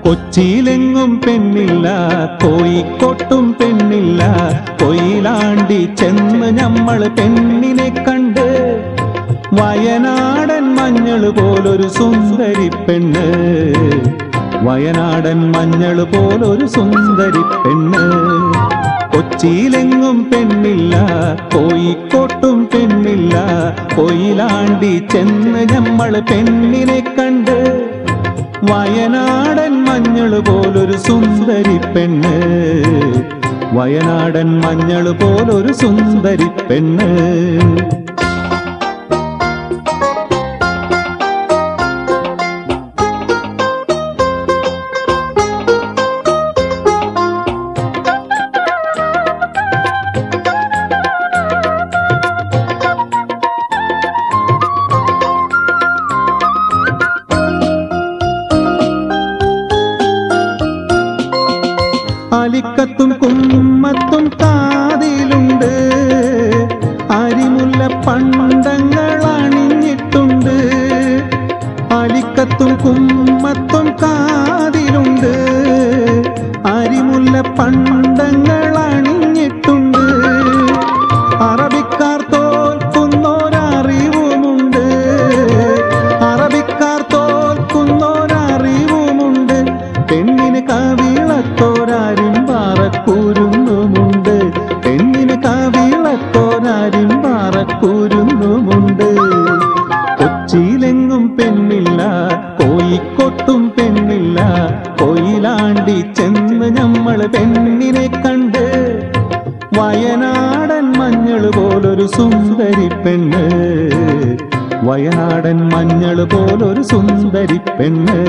കൊച്ചിയിലെങ്ങും പെണ്ണില്ല, കോഴിക്കോട്ടും പെണ്ണില്ല. കൊയിലാണ്ടി ചെന്ന് നമ്മൾ പെണ്ണിനെ കണ്ട്, വയനാടൻ മഞ്ഞൾ പോലൊരു സുന്ദരി പെണ്ണ്, വയനാടൻ മഞ്ഞൾ പോലൊരു സുന്ദരി പെണ്ണ്. കൊച്ചിയിലെങ്ങും പെണ്ണില്ല, കോഴിക്കോട്ടും പെണ്ണില്ല. കൊയിലാണ്ടി ചെന്ന് നമ്മൾ പെണ്ണിനെ കണ്ട്, വയനാടൻ മഞ്ഞൾ പോലൊരു സുന്ദരി പെണ്ണ്, വയനാടൻ മഞ്ഞൾ പോലൊരു സുന്ദരി പെണ്ണ്. അലിക്കത്തും കുമ്മത്തും കാതിലുണ്ട്, അരിമുല്ല പണ്ടങ്ങൾ അണിഞ്ഞിട്ടുണ്ട്. അലിക്കത്തും കുമ്മത്തും കാതിലുണ്ട്, അരിമുല്ല പണ്ടങ്ങൾ അണിഞ്ഞിട്ടുണ്ട്. അറബിക്കാർ തോൽക്കുന്നൊരറിവുമുണ്ട്, അറബിക്കാർ തോൽക്കുന്നൊരറിവുമുണ്ട്. പെണ്ണിന് കവിളത്തോരാരും പാറക്കൂരുന്നുമുണ്ട്, പെണ്ണിന് കവിളത്തോരാരും പാറക്കൂരുന്നുമുണ്ട്. കൊച്ചിയിലെങ്ങും പെണ്ണില്ല, കോഴിക്കോട്ടും പെണ്ണില്ല. കൊയിലാണ്ടി ചെന്ന് നമ്മൾ പെണ്ണിനെ കണ്ട്, വയനാടൻ മഞ്ഞൾ പോലൊരു സുന്ദരി പെണ്ണ്, വയനാടൻ മഞ്ഞൾ പോലൊരു സുന്ദരി പെണ്ണ്.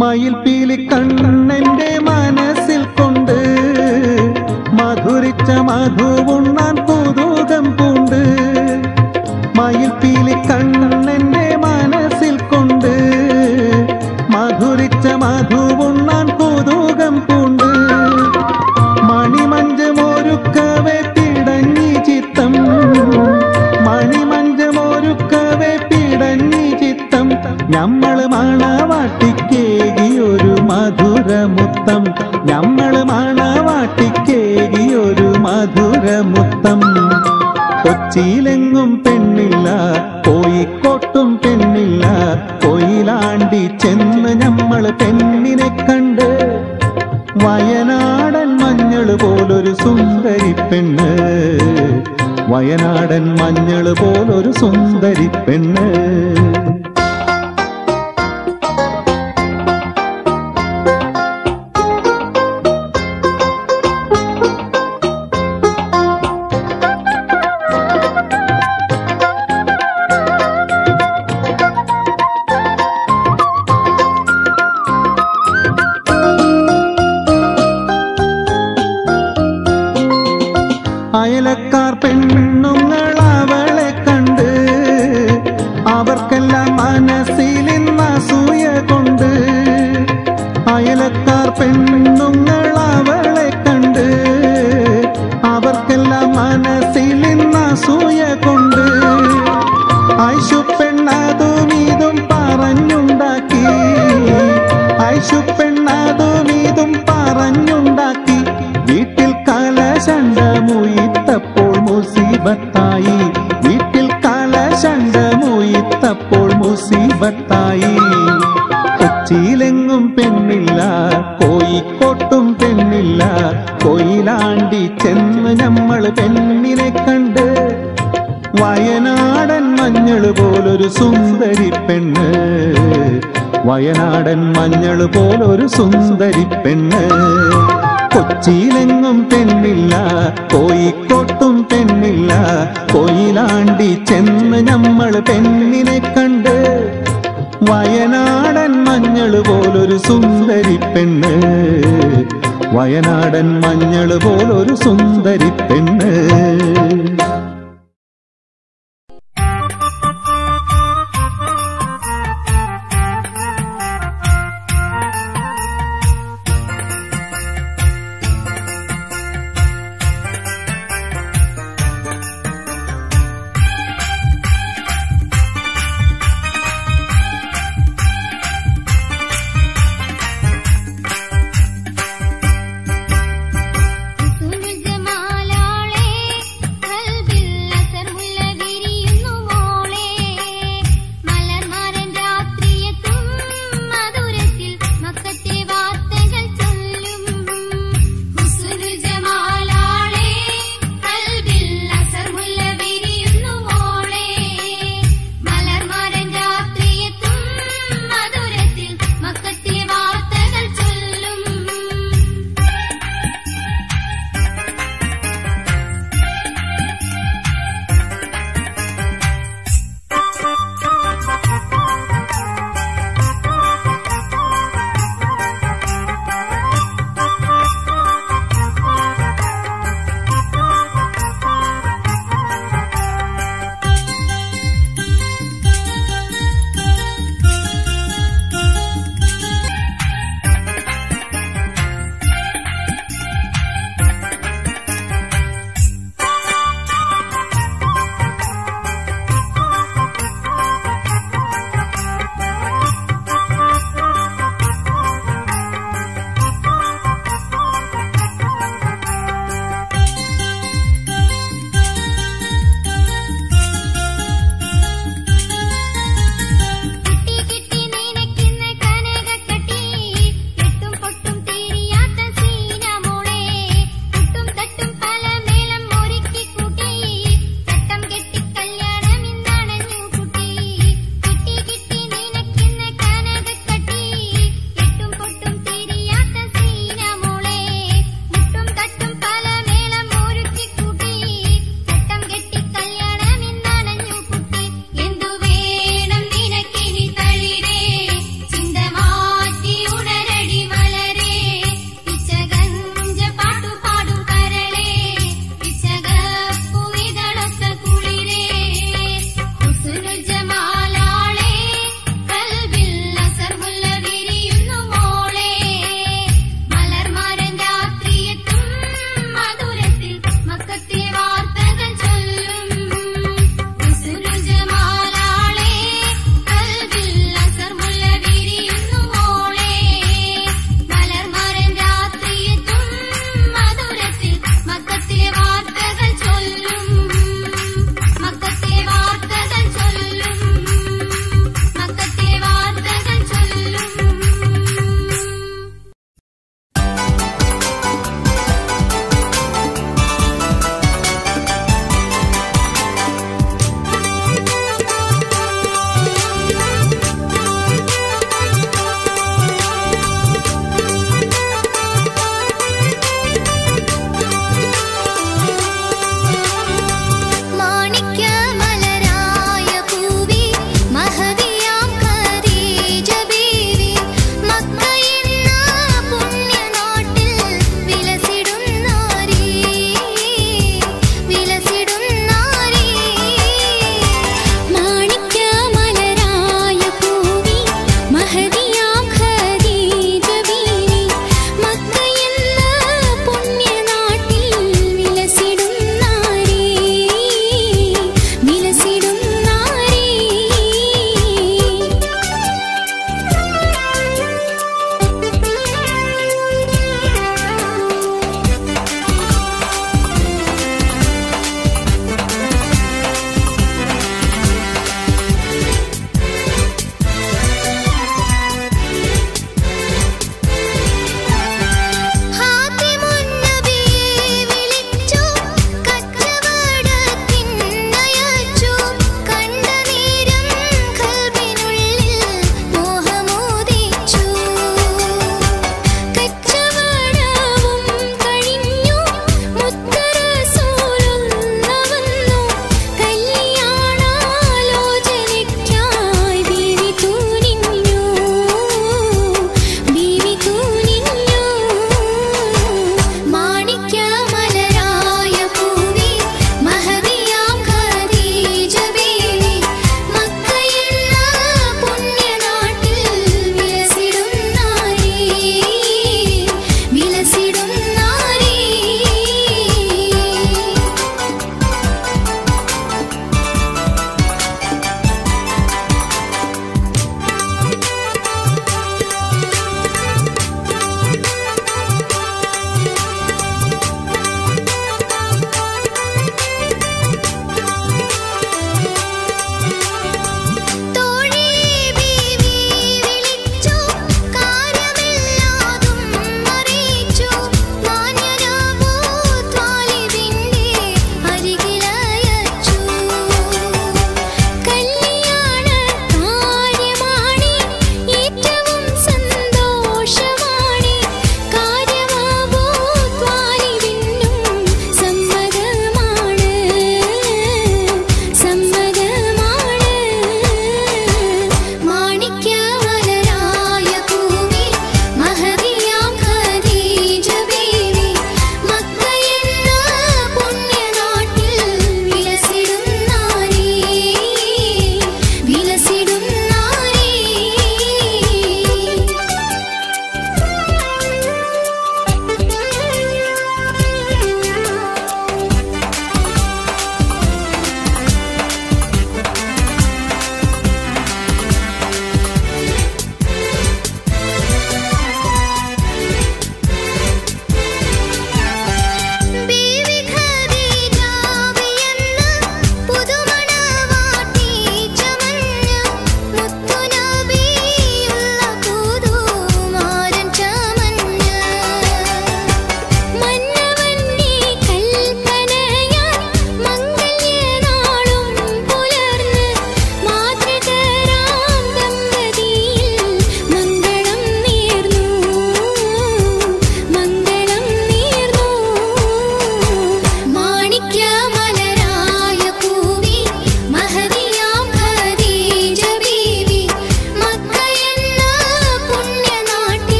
മയിൽപീലി കണ്ണെന്റെ മനസ്സിൽ കൊണ്ട്, മധുരിച്ച മധുവുണ്ണാൻ കുതൂകം പൂണ്ട്. മയിൽപീലി കണ്ണെന്റെ മനസ്സിൽ കൊണ്ട്, മധുരിച്ച മധുവുണ്ണാൻ കുതൂകം പൂണ്ട്. മണിമഞ്ചമൊരുക്കവേ പിടഞ്ഞി ചിത്തം, മണിമഞ്ചമൊരുക്കവേ പിടഞ്ഞി ചിത്തം. ഞമ്മള് മണവാട്ടിക്കേകിയൊരു മധുരമുത്തം, ഞമ്മള് മണവാട്ടിക്കേകിയൊരു മധുരമുത്തം. കൊച്ചിയിലെങ്ങും പെണ്ണില്ല, കോഴിക്കോട്ടും പെണ്ണില്ല. കൊയിലാണ്ടി ചെന്ന് നമ്മൾ പെണ്ണിനെ കണ്ട്, വയനാടൻ മഞ്ഞൾ പോലൊരു സുന്ദരി പെണ്ണ്, വയനാടൻ മഞ്ഞൾ പോലൊരു സുന്ദരി പെണ്ണ്. അയലക്കാർ പെണ്ണുങ്ങൾ അവളെ കണ്ട്, അവർക്കെല്ലാം മനസ്സിലിന്ന് അസൂയ കൊണ്ട്. അയലക്കാർ പെണ്ണുങ്ങൾ അവളെ കണ്ട്, അവർക്കെല്ലാം മനസ്സിലിന്ന് അസൂയ കൊണ്ട്. ഐഷു പെണ്ണതും ഇതും പറഞ്ഞുണ്ടാക്കി, ഐഷു പെണ്ണതും ഇതും പറഞ്ഞുണ്ടാക്കി. വീട്ടിൽ കലശണ്ടമുയിത്തപ്പോൾ മുസീബത്തായി, വീട്ടിൽ കലശണ്ടമുയിത്തപ്പോൾ മുസീബത്തായി. കൊച്ചിയിലെങ്ങും പെണ്ണില്ല, കോഴിക്കോട്ടും പെണ്ണില്ല. കൊയിലാണ്ടി ചെന്ന് നമ്മൾ പെണ്ണിനെ കണ്ട്, വയനാടൻ മഞ്ഞൾ പോലൊരു സുന്ദരി പെണ്ണ്, വയനാടൻ മഞ്ഞൾ പോലൊരു സുന്ദരി പെണ്ണ്. കൊച്ചിയിലെങ്ങും പെണ്ണില്ല, കോഴിക്കോട്ടും പെണ്ണില്ല. കൊയിലാണ്ടി ചെന്ന് നമ്മൾ പെണ്ണിനെ കണ്ട്, വയനാടൻ മഞ്ഞൾ പോലൊരു സുന്ദരി പെണ്ണ്, വയനാടൻ മഞ്ഞൾ പോലൊരു സുന്ദരി പെണ്ണ്. സുനിജമാലാളെ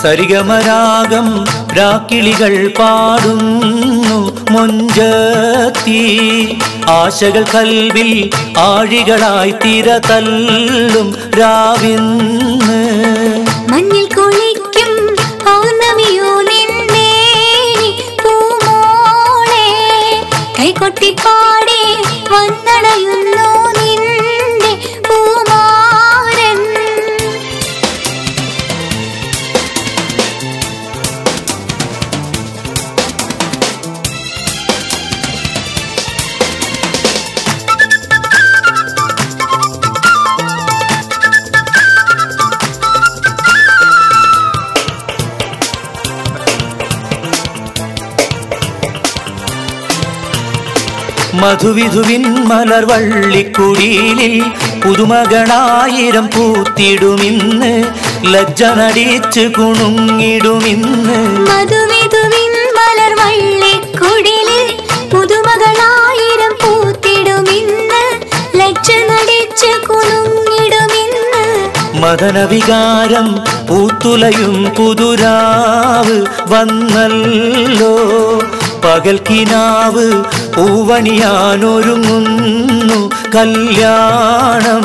സരിഗമരാഗം രാക്കിളികൾ പാടുന്നു മൊഞ്ചത്തി ആശകൾ കൽവിൽ ആഴികളായി തിര തല്ലും രാവിന്ന് മഞ്ഞിൽ കുളിക്കും പൗർണമിയോ നിന്നെ പൂമോളെ കൈകൊട്ടിപ്പാടി വന്നടയുന്നു നിന്റെ പൂമാരൻ മധുവിധുവിൻ മലർവള്ളിക്കുടിലിൽ പുതുമകളായിരം പൂത്തിടുമിന്ന് ലജ്ജ നടിച്ച് കുണുങ്ങിടുമിന്ന് മധുവിധുവിൻ മലർവള്ളിക്കുടിലിൽ പുതുമകളായിരം പൂത്തിടുമിന്ന് ലജ്ജ നടിച്ച് കുണുങ്ങിടുമിന്ന് മദനവികാരം പൂത്തുലയും പുതുരാവ് വന്നല്ലോ പകൽക്കിനാവ് പൂവണിയാനൊരുങ്ങുന്നു കല്യാണം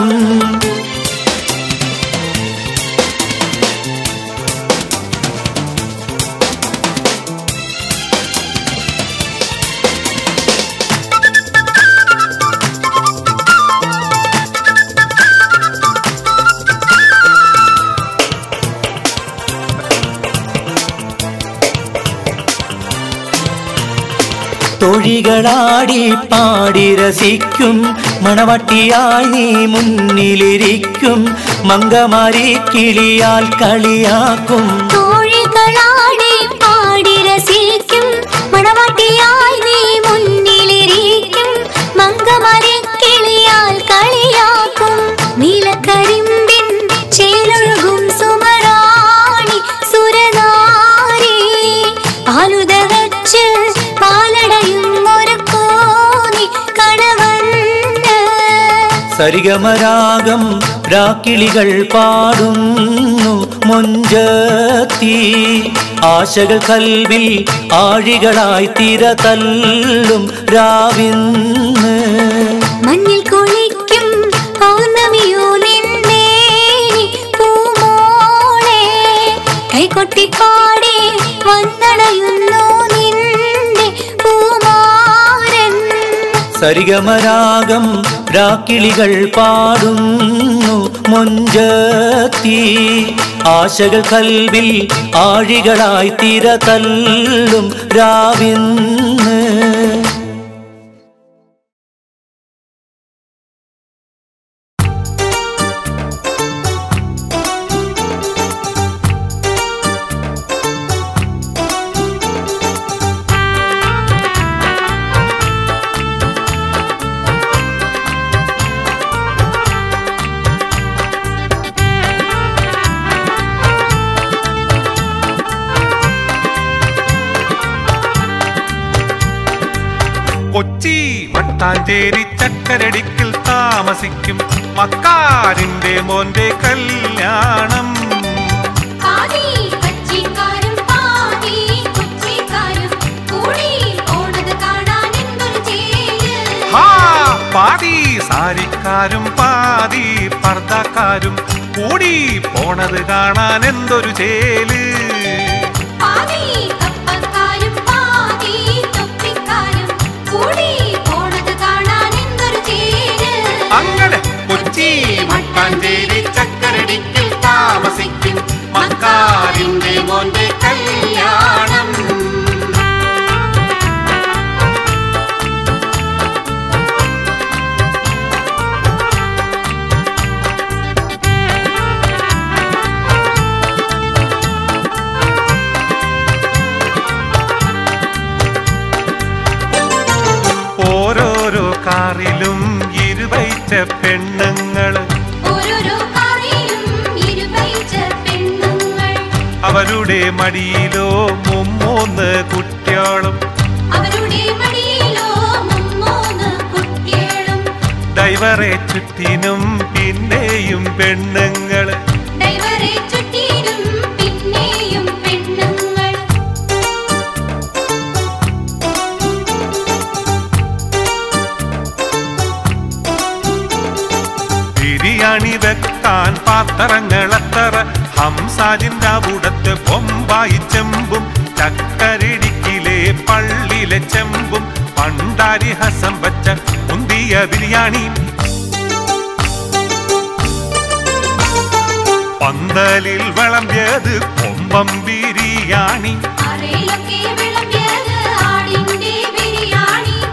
തൊഴികളാടി പാടി രസിക്കും മണവട്ടിയായി നീ മുന്നിലിരിക്കും മങ്കമാരി കിളിയാൽ കളിയാക്കും തൊഴികളാടി പാടി രസിക്കും മണവട്ടിയായി നീ മുന്നിലിരിക്കും മങ്കമാരി കിളിയാൽ കളിയാക്കും നീലക്കരിമ്പിൻ ചേലൊഴുകും സുമറാണി സുരനാരി പാലുത വെച്ച് പാലടയും ഒരു കോനി കണവന്ന് സരിഗമരാഗം രാക്കിളികൾ പാടുന്നു മൊഞ്ചത്തി ആശകൾ കൽവിൽ ആഴികളായി തിര തല്ലും രാവിന്ന് മഞ്ഞിൽ കുളിക്കും പൗർണമിയോ നിന്നെ പൂമോളെ കൈകൊട്ടിപ്പാടി വന്നടയുന്നു നിന്റെ പൂമാരൻ സരിഗമരാഗം രാക്കിളികൾ പാടുന്നു മൊഞ്ചത്തി ആശകൾ കൽവിൽ ആഴികളായി തിര തല്ലും രാവിന്ന് കൊച്ചി മട്ടാഞ്ചേരി ചക്കരടിക്കിൽ താമസിക്കും മക്കാരിന്റെ മോന്റെ കല്യാണം പാതി സാരിക്കാരും പാതി പർദ്ദക്കാരും കൂടി പോണത് കാണാൻ എന്തൊരു ചേല് അങ്ങനെ കൊച്ചി മട്ടാഞ്ചേരി ചക്കരടിക്കിൽ താമസിക്കും മക്കാരിന്റെ മോന്റെ കല്യാണം ഓരോരോ കാറിലും ഇരുവൈച്ച പെണ്ണുങ്ങള് അവരുടെ മടിയിലോ മുമ്മൂന്ന് കുട്ടികളും ഡൈവറെ ചുറ്റിനും പിന്നെയും പെണ്ണുങ്ങള് വിളമ്പാൻ പാത്രങ്ങളെത്തറ ഹംസാജിന്റെ അവിടത്തെ ബൊമ്പായി ചെമ്പും ചക്കരിടിക്കിലെ പള്ളിയിലെ ചെമ്പും പണ്ടാരി ഹസം വച്ച മുന്തിയ ബിരിയാണി പന്തലിൽ വിളമ്പിയത് കൊമ്പം ബിരിയാണി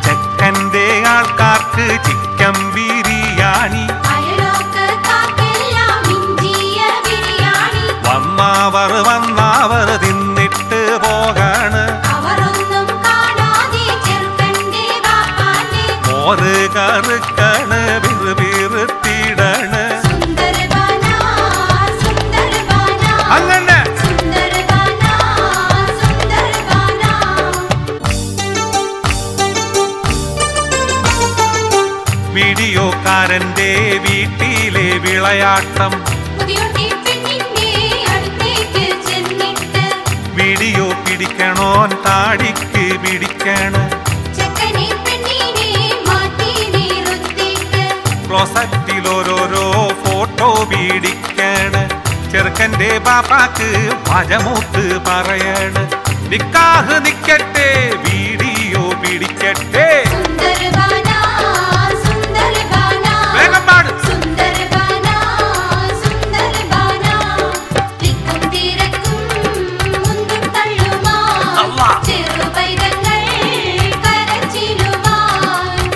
ചെക്കന്റെ ആൾക്കാർക്ക് ചിക്കൻ ബിരിയാണി വന്നവർ തിന്നിട്ട് പോകാണ് മോറ് കറുക്കണ് വിറുവിറുത്തിടണ് അങ്ങനെ വീഡിയോക്കാരന്റെ വീട്ടിലെ വിളയാട്ടം വീഡിയോ പിടിക്കണോൻ താടിക്ക് പിടിക്കണ് ക്ലോസറ്റിൽ ഓരോരോ ഫോട്ടോ പിടിക്കണ് ചെറുക്കന്റെ ബാപ്പാക്ക് മജമൂത്ത് പറയണ് നിക്കാഹ് നിക്കട്ടെ വീഡിയോ പിടിക്കട്ടെ വേഗം പാട്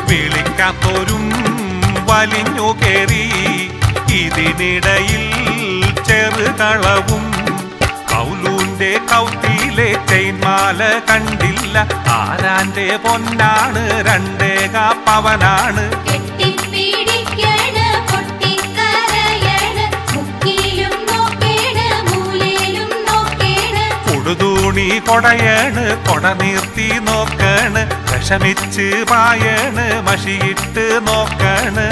വിളിക്കാത്തോരും വലിഞ്ഞു കേറി ഇതിനിടയിൽ ചെറുകളവും കൗലൂന്റെ കൗത്തിയിലെ ചെയിൻമാല കണ്ടില്ല ആരാന്റെ പൊന്നാണ് രണ്ടേക പവനാണ് ഉടുതൂണി കൊടയണ് കൊട നീർത്തി നോക്കണ് വിഷമിച്ച് പായണ് മഷിയിട്ട് നോക്കണ്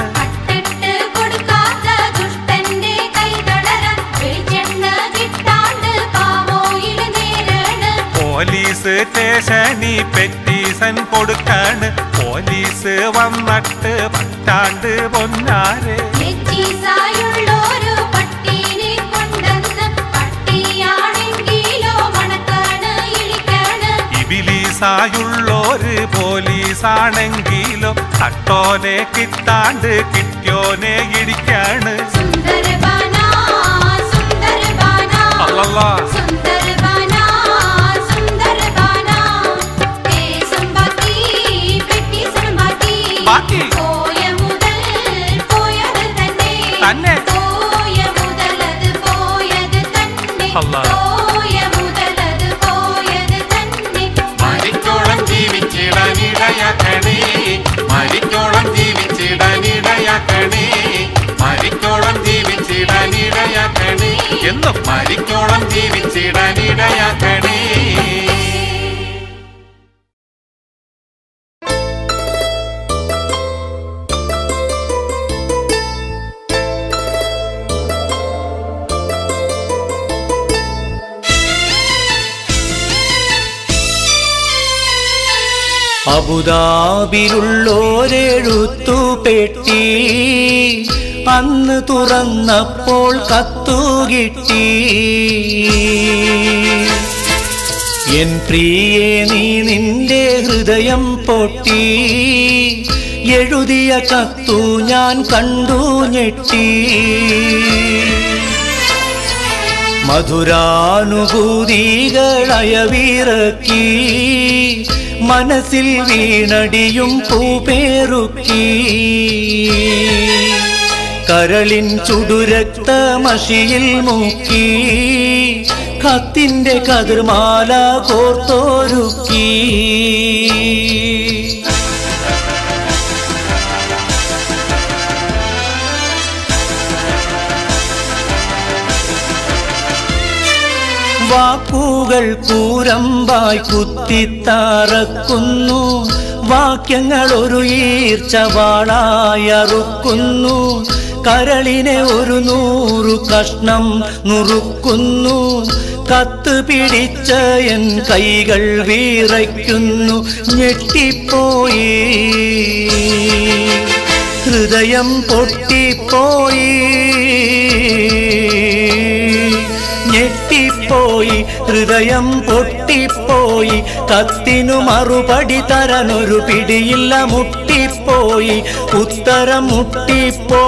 പോലീസ് സ്റ്റേഷനി പെറ്റീഷൻ കൊടുക്കാണ് പോലീസ് വന്നിട്ട് പറ്റാണ്ട് പൊന്നാരെ ഇബിലീസായുള്ളോര് പോലീസാണെങ്കിലോ തട്ടോനെ കിട്ടാണ്ട് കിട്ടിയോനെ ഇടിക്കാണ് അല്ലല്ലാ തന്നെ മരിക്കോളം ജീവിച്ചിടാനിടയാക്കണേ മരിക്കോളം ജീവിച്ചിടാനിടയാക്കണേ മരിക്കോളം ജീവിച്ചിടാനിടയാക്കണേ എന്നും മരിക്കോളം ജീവിച്ചിടാനിടയാക്കണേ അബുദാബിയിലുള്ളോരെഴുത്തുപെട്ടി അന്ന് തുറന്നപ്പോൾ കത്തുകിട്ടി എൻ പ്രിയേ നീ നിന്റെ ഹൃദയം പൊട്ടി എഴുതിയ കത്തു ഞാൻ കണ്ടു ഞെട്ടി മധുരാനുഭൂതികളയവിറക്കി മനസ്സിൽ വീണടിയും പൂപേറുക്കി കരളിൻ ചുടുരക്തമഷിയിൽ മുക്കി കത്തിന്റെ കതിർമാല കോർത്തോരുക്കി വാക്കുകൾ കൂരമ്പായി കുത്തിത്തറക്കുന്നു വാക്യങ്ങൾ ഒരു ഈർച്ചവാളായറുക്കുന്നു കരളിനെ ഒരു 100 കഷ്ണം നുറുക്കുന്നു കത്ത് പിടിച്ച എൻ കൈകൾ വിറയ്ക്കുന്നു ഞെട്ടിപ്പോയി ഹൃദയം പൊട്ടിപ്പോയി ഞെട്ടിപ്പോയി ഹൃദയം പൊട്ടിപ്പോയി കത്തിനു മറുപടി തരാനൊരു പിടിയില്ല മുട്ടിപ്പോയി ഉത്തരം മുട്ടിപ്പോയി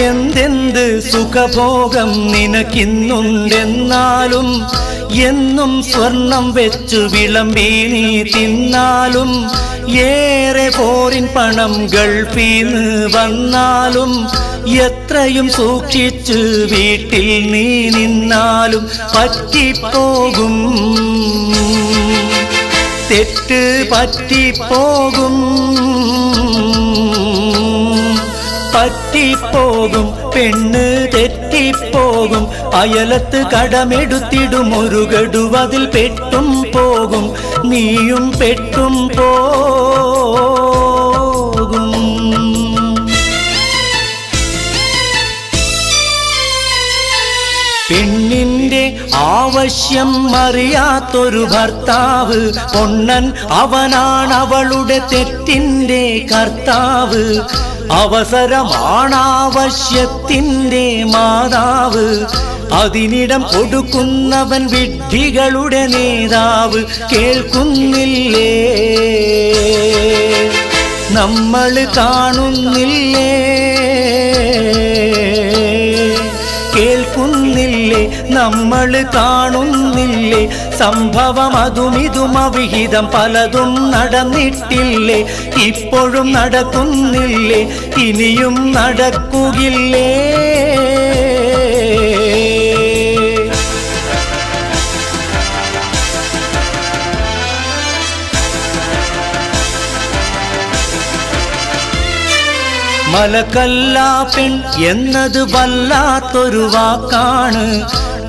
എന്തെന്ത് സുഖഭോഗം നിനക്കിന്നുണ്ടെന്നാലും എന്നും സ്വർണം വെച്ചു വിളമ്പി നീ തിന്നാലും ഏറെ പോരിൻ പണം ഗൾഫീന്ന് വന്നാലും എത്രയും സൂക്ഷിച്ച് വീട്ടിൽ നീ നിന്നാലും പറ്റിപ്പോകും തെറ്റ് പറ്റിപ്പോകും പറ്റിപ്പോകും പെണ്ണ് തെറ്റിപ്പോകും അയലത്ത് കടമെടുത്തിടും ഒരു ഗഡുവതിൽ പെട്ടും പോകും നീയും പെട്ടും പോകും പെണ്ണിന്റെ ആവശ്യം അറിയാത്തൊരു ഭർത്താവ് പൊണ്ണൻ അവനാണ് അവളുടെ തെറ്റിന്റെ കർത്താവ് അവസരമാണാവശ്യത്തിന്റെ മാതാവ് അതിനിടം കൊടുക്കുന്നവൻ വിഡ്ഢികളുടെ നേതാവ് കേൾക്കുന്നില്ലേ നമ്മൾ കാണുന്നില്ലേ കേൾക്കുന്നില്ലേ നമ്മൾ കാണുന്നില്ലേ സംഭവം അതുമിതും അവിഹിതം പലതും നടന്നിട്ടില്ലേ ഇപ്പോഴും നടക്കുന്നില്ലേ ഇനിയും നടക്കുകില്ലേ മലക്കല്ല പെൺ എന്നത് വല്ലാത്തൊരു വാക്കാണ്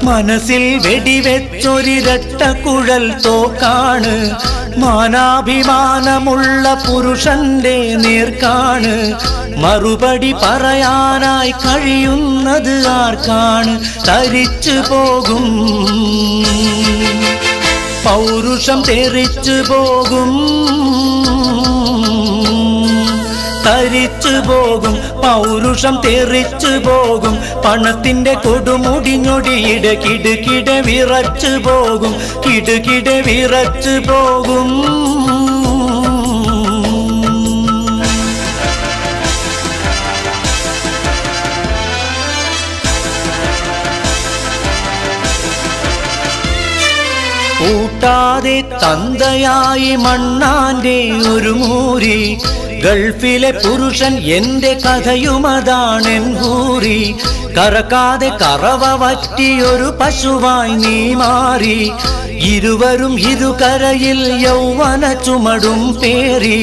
മനസ്സിൽ വെടിവെച്ചൊരിരട്ട കുഴൽ തോക്കാണ് മാനാഭിമാനമുള്ള പുരുഷന്റെ നേർക്കാണ് മറുപടി പറയാനായി കഴിയുന്നത് ആർക്കാണ് തരിച്ചു പോകും പൗരുഷം തെറിച്ചു പോകും തരിച്ചു പോകും പൗരുഷം തെറിച്ചു പോകും പണത്തിന്റെ കൊടുമുടിഞ്ഞൊടിയിട കിടുകിട വിറച്ചു പോകും കിടുകിട വിറച്ചു പോകും കൂട്ടാതെ തന്തയായി മണ്ണാന്റെ ഒരു മൂരി ഗൾഫിലെ പുരുഷൻ എന്റെ കഥയുമതാണെൻ കൂറി കറക്കാതെ കറവ വറ്റിയൊരു പശുവായി നീ മാറി ഇരുവരും ഇരുകരയിൽ യൗവന ചുമടും പേറി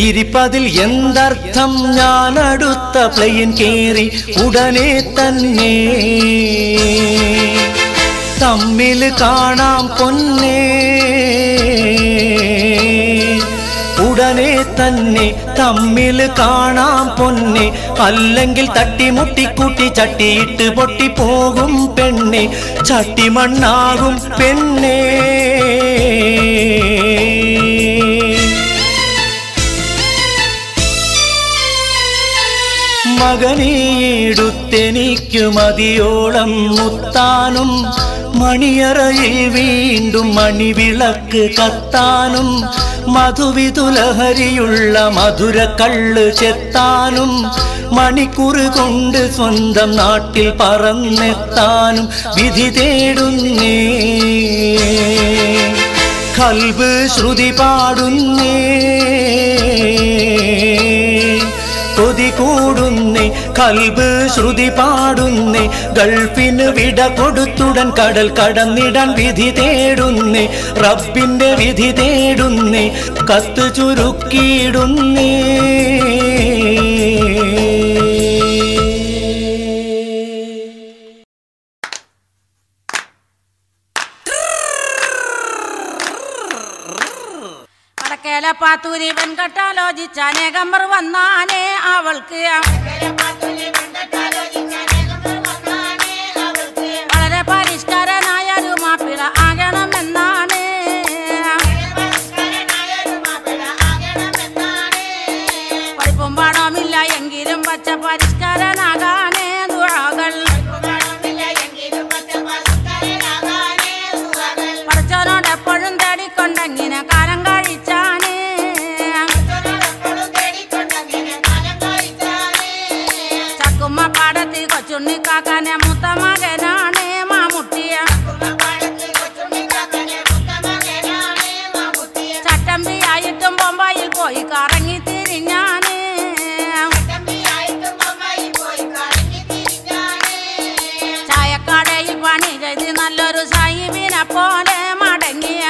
ഇരിപ്പതിൽ എന്തർത്ഥം ഞാൻ അടുത്ത പ്ലെയിൻ കേറി ഉടനെ തന്നെ തമ്മിൽ കാണാം പൊന്നേ ഉടനെ തന്നെ തമ്മിൽ കാണാം പൊന്നെ അല്ലെങ്കിൽ തട്ടിമുട്ടിക്കൂട്ടി ചട്ടിയിട്ട് പൊട്ടിപ്പോകും പെണ്ണെ ചട്ടിമണ്ണാകും പെണ്ണേ മകനീടുത്തെനിക്കു മതിയോളം മുത്താനും മണിയറയിൽ വീണ്ടും മണിവിളക്ക് കത്താനും മധുവിതുലഹരിയുള്ള മധുരക്കള്ള് ചെത്താനും മണിക്കൂറ് കൊണ്ട് സ്വന്തം നാട്ടിൽ പറന്നെത്താനും വിധി തേടുന്നേ ഖൽബ് ശ്രുതി പാടുന്നേ കൊതി കൂടുന്നേ ഖൽബ് ശ്രുതി പാടുന്നേ ഗൾഫിന് വിട കൊടുത്തുടൻ കടൽ കടന്നിടാൻ വിധി തേടുന്നേ റബ്ബിന്റെ വിധി തേടുന്നേ കത്ത് ചുരുക്കിയിടുന്നേ പാത്തൂരി വെൺകട്ടാലോചിച്ച അനേകമ്പർ വന്നാനേ അവൾക്ക് പച്ച പരിഷ്കാരനാകാനേ ദുആകൾ പഠിച്ചവനോട് എപ്പോഴും തേടിക്കൊണ്ടെങ്ങനെ കാലം കഴിച്ചാനേ ചക്കുമ്മ പാടത്തി കൊച്ചുണ്ണിക്കാക്കാനെ മൂത്ത മകനാണ് മാമുട്ടിയ ചട്ടമ്പിയായിട്ടും ബൊമ്പായിൽ പോയി കറങ്ങി തിരിഞ്ഞാന് ചായക്കടയിൽ പണി ചെയ്ത് നല്ലൊരു സാഹിബിനെ പോലെ മടങ്ങിയ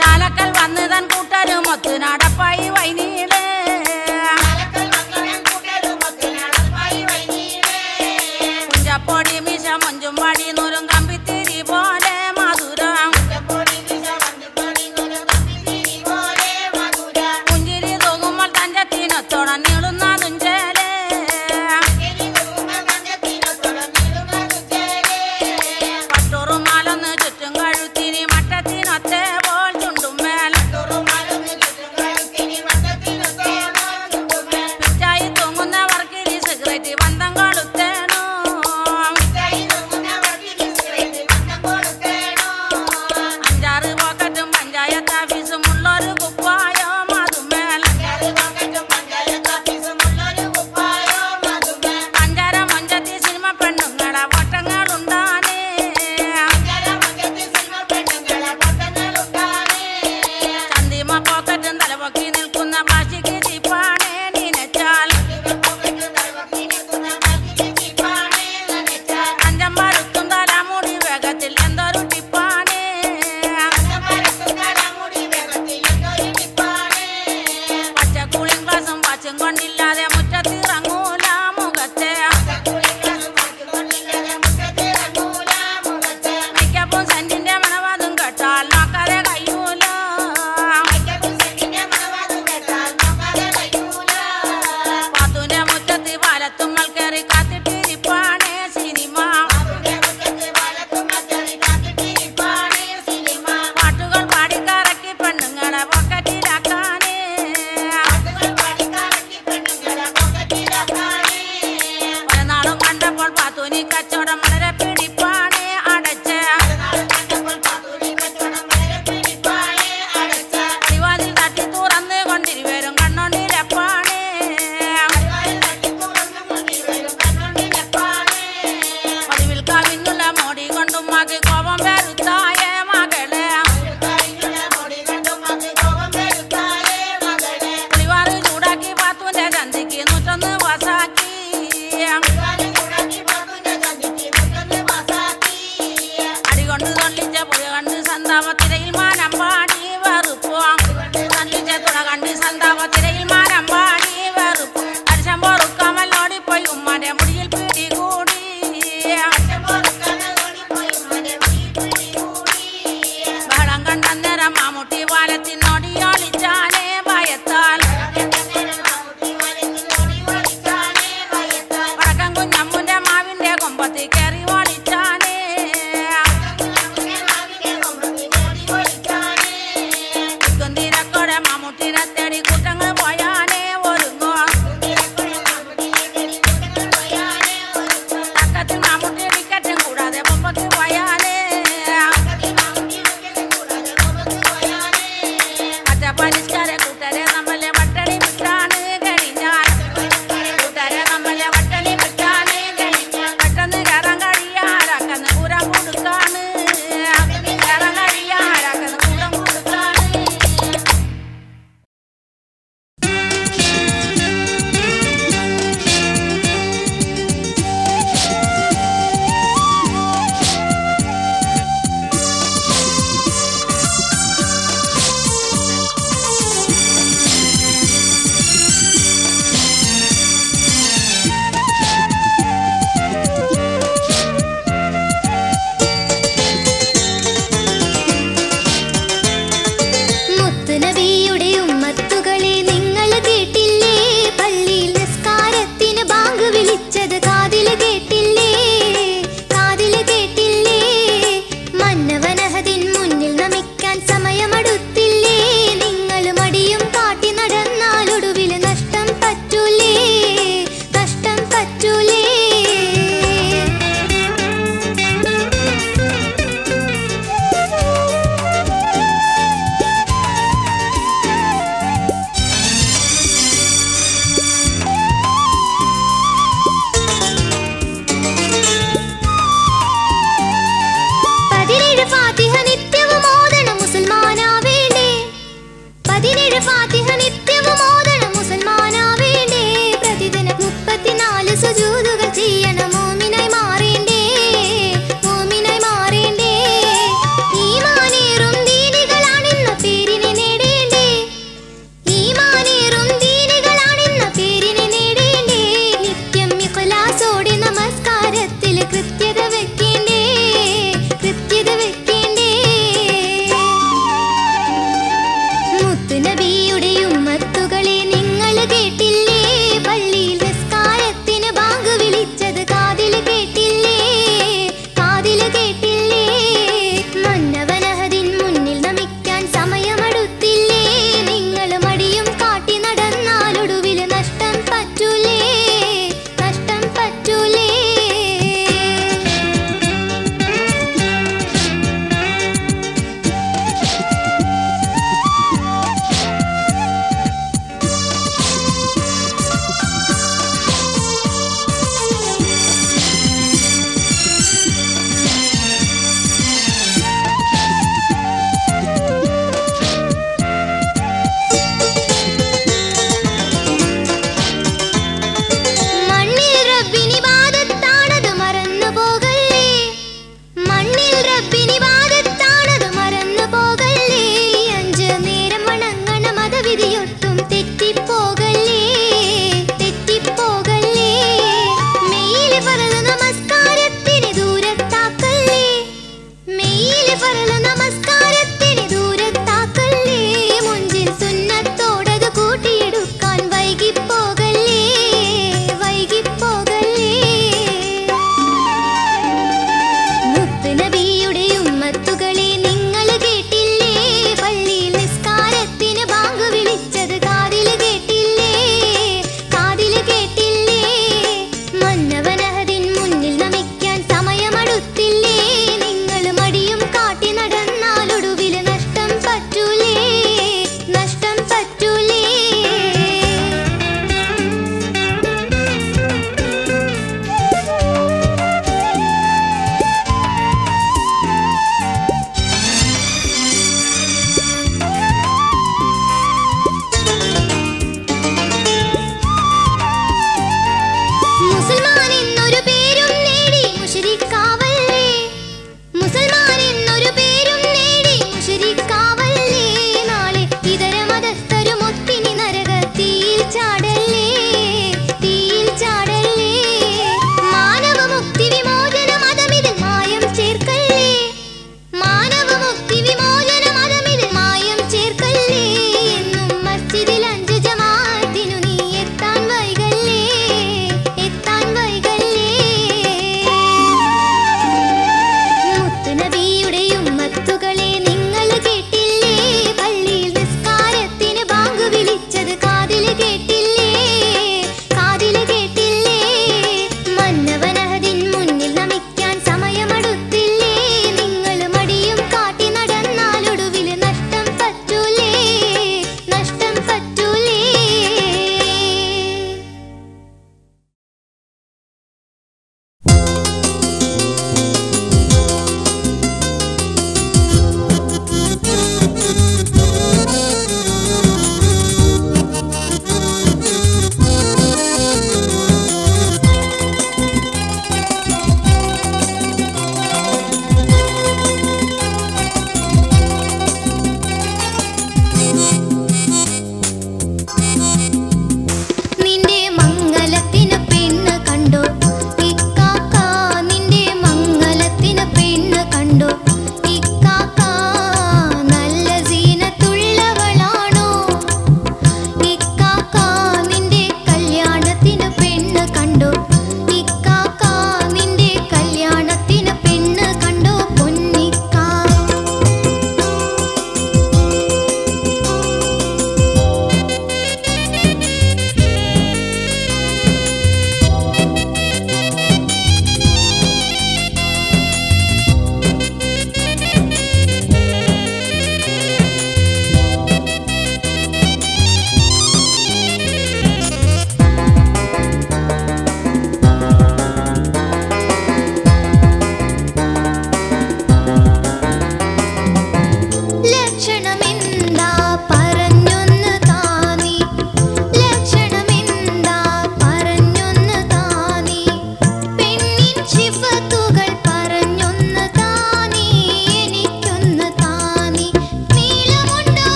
ചാലക്കൽ വന്ന് തൻ കൂട്ടരും ഒത്തു നടപ്പായി വൈനീട് കുഞ്ചപ്പൊടി മിശ മഞ്ചും വടി നൂറും കമ്പിത്തിരി പോലെ മധുരം പുഞ്ചിരി തൂകുമ്പോൾ തഞ്ചത്തിനൊത്തോളം നീളുന്നതും ചേലേ പട്ടുറുമാലൊന്ന് ചുറ്റും കഴുത്തിനി മട്ടത്തിനൊത്തേ പോൽ ചുണ്ടുമേൽ പിറ്റായി തൂങ്ങുന്നവർക്കിനി സിഗരറ്റ് ബന്ധം കൊളുത്തേണു അഞ്ചാറ് പോക്കറ്റും പഞ്ചായത്ത് ഓഫീസും ഉള്ളൊരു കുപ്പായോ മധുമേൽ പഞ്ചാര മൊഞ്ചത്തി സിനിമ പെണ്ണുങ്ങളെ വട്ടങ്ങളുണ്ടാനേ ചന്തിമ പോക്കറ്റും തലപൊക്കി നിൽക്കുന്ന ഭാഷയ്ക്ക് ചിപ്പാണേ നീനച്ചാൽ അഞ്ചം പരുത്തും തലമുടി വേഗത്തിൽ എന്തൊരു ടിപ്പാണേ പച്ചക്കുളിയും ഗ്ലാസും പച്ചും കൊണ്ടില്ലാതെ മുറ്റത്തിറങ്ങൂല മുഖത്തെ മിക്കപ്പും സെന്റിന്റെ മണവാതും കേട്ടാൽ നോക്കാതെ കഴിയൂല പാത്തുന്റെ മുറ്റത്ത് പാലത്തുമ്മൽ കയറി കാത്തിട്ടിരിപ്പാണേ സിനിമ പാട്ടുകൾ പാടിക്കറക്കി പെണ്ണുങ്ങളെ പോക്കറ്റിലാക്കാനേ പലനാളും കണ്ടപ്പോൾ പാത്തൂനി കച്ചവടം വളരെ പിടിപ്പാണേ അടച്ച് ദിവാലിൽ തട്ടി തുറന്ന് കൊണ്ടിരുവരും കണ്ണോണ്ടിരപ്പാണേ ഒടുവിൽ കവിഞ്ഞുള്ള മോടി കൊണ്ടും മക് കോപം വരുത്തായ മകളെ പുളിവാറ് ചൂടാക്കി പാത്തുവിന്റെ ചന്തിക്ക് 101 വസാക്കി അടികൊണ്ട് തൊള്ളിച്ച പുഴ കണ്ട് സന്താപത്തിരയിൽ മാനം പാടി വെറുപ്പോ തള്ളിച്ച തുണ കണ്ട് സന്താപത്തിരയിൽ മാനം പാടി വെറുപ്പു അരിശം പൊറുക്കാമല്ലോടിപ്പോയി ഉമ്മാന്റെ മുടിയിൽ പിടികൂടി ബഹളം കണ്ടന്നേരം മാമുട്ടി പാലത്തിനോടിയോളിച്ചാനേ ഭയത്താൽ വടക്കം കുഞ്ഞമ്മുന്റെ മാവിന്റെ കൊമ്പത്തി കയറി ഓളിച്ചാനേ കുന്തിരക്കോടെ മാമുട്ടിനെ തേടി കൂട്ടങ്ങൾ പോയാനേ ഒരുങ്ങോ തക്കത്തിൽ മാമുട്ടി ടിക്കറ്റും കൂടാതെ പൊമ്പക്ക് പോയാനേ പച്ച പരിഷ്കാരെ കൂട്ടരെ നമ്മളെ വട്ടണി വിട്ടാണ് കഴിഞ്ഞാൽ കൂട്ടരെ നമ്മളെ വട്ടണി വിട്ടാണ് കഴിഞ്ഞാൽ പെട്ടെന്ന് കയറാൻ കഴിയാരാക്കന്ന് കൂരാൻ കൊടുക്കാണ് കയറാൻ കഴിയാരാക്കന്ന് കൂരം കൊടുക്കാണ് മുത്തുനബിയുടെ ഉമ്മത്തുകളെ നിങ്ങൾ കേട്ടില്ലേ? പള്ളിയിൽ നിസ്കാരത്തിന് ബാങ്ക് വിളിച്ചത് കാതില് കേട്ടില്ലേ? കാതില് കേട്ടില്ലേ? മന്നവനഹദിൻ മുന്നിൽ നമിക്കാൻ സമയമടുത്തില്ലേ? നിങ്ങൾ മടിയും കാട്ടി നട ഫാത്തിഹ നിത്യവും ഓതണം മുസൽമാനാവേണ്ടേ പ്രതിദിനം 34 സുജൂദുകൾ ചെയ്യണം മോമിനായി മാറേണ്ടേ മോമിനായി മാറേണ്ടേ ഈമാനേറും ദീനികളാണെന്ന പേരിനെ നേടേണ്ടേ ഈമാനേറും ദീനികളാണെന്ന പേരിനെ നേടേണ്ടേ നിത്യം ഇഖ്ലാസോടെ നമസ്കാരത്തിൽ കൃത്യത വെക്കേണ്ടേ കൃത്യത വെക്കേണ്ടേ മുത്തുനബിയുടെ ഉമ്മത്തുകളെ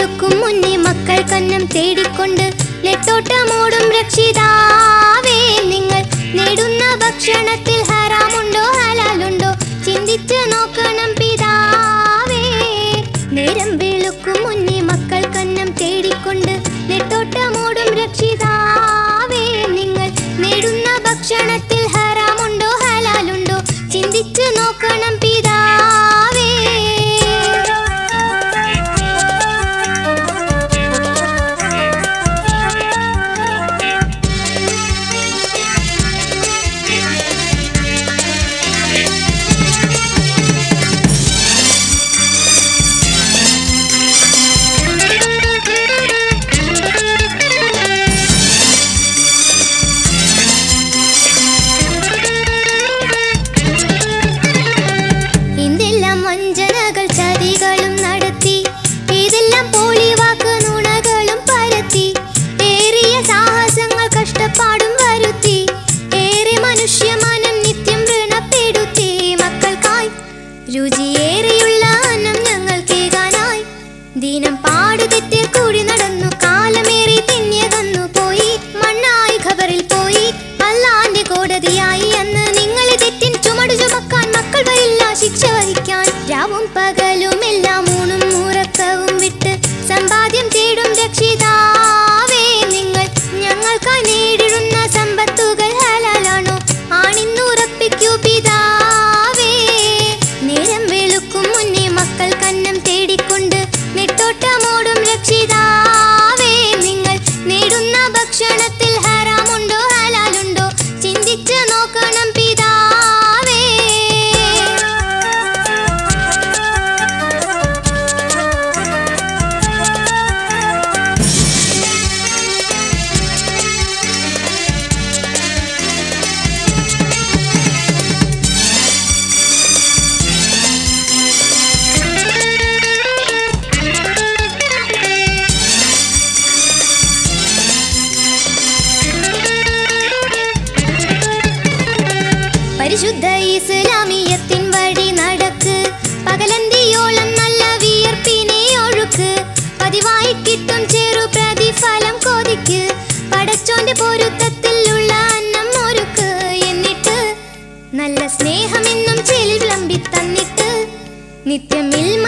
വെളുക്കും മുന്നേ മക്കൾ കന്നം തേടിക്കൊണ്ട് നെട്ടോട്ടമോടും രക്ഷിതാവേ നിങ്ങൾ നേടുന്ന ഭക്ഷണത്തിൽ ഹറാമുണ്ടോ ഹലാലുണ്ടോ ചിന്തിച്ച് നോക്കണം പിതാവേ. നേരം വെളുക്കും മുന്നേ മക്കൾ കന്നം തേടിക്കൊണ്ട് നെട്ടോട്ടമോടും രക്ഷിതാവേ നിങ്ങൾ നേടുന്ന ഭക്ഷണത്തിൽ ഹറാമുണ്ടോ ഹലാലുണ്ടോ ചിന്തിച്ച് നോക്കണം പിതാവേ. വഞ്ചനകൾ ചതികളും നടത്തി ഏതെല്ലാം പോളി വാക്ക് നുണകളും പരത്തി ഏറിയ സാഹസങ്ങൾ കഷ്ടപ്പാടും വരുത്തി ഏറെ മനുഷ്യമനം നിത്യം ഋണപ്പെടുത്തി മക്കൾക്കായി രുചിയേറിയുള്ള അന്നം ഞങ്ങൾ കേൾക്കാനായി ദിനം പാടുതെറ്റിൽ കൂടി നടന്നു കാലമേറി തിന്യകന്നു പോയി മണ്ണായി ഖബറിൽ പോയി അല്ലാന്റെ കോടതിയായി അന്ന് നിങ്ങളെ തെറ്റിൻ ചുമടു ചുമക്കാൻ മക്കൾ വരില്ല ശിക്ഷ വഹിക്കാൻ. രാവും പകലും എല്ലാം ഊണും ഉറക്കവും വിട്ട് സമ്പാദ്യം തേടും രക്ഷിതാവേ നിങ്ങൾ ഞങ്ങൾക്കായി നേടിടുന്ന സമ്പത്തുകൾ ഹലാലാണോ ആണിന്നുറപ്പിക്കൂ പിതാവേ. നേരം വെളുക്കും മുന്നേ മക്കൾ കന്നം തേടിക്കൊണ്ട് നെട്ടോട്ടമോടും രക്ഷിതാവേ നിങ്ങൾ നേടുന്ന ഭക്ഷണത്തിൽ ഹറാമുണ്ടോ ഹലാലുണ്ടോ ചിന്തിച്ച് നോക്കണം പിതാവേ. പരിശുദ്ധ ഇസ്ലാമിയത്തിൻ വഴി നടക്ക് പകലന്തിയോളം നല്ല വിയർപ്പിനെ ഒഴുക്ക് പതിവായി കിട്ടും ചെറു പ്രതിഫലം കൊതിക്ക് പടച്ചോന്റെ പൊരുത്തത്തിലുള്ള അന്നം ഒരുക്ക് എന്നിട്ട് നല്ല സ്നേഹമെന്നും ചെലി വിളമ്പി തന്നിട്ട് നിത്യം ഇൽമ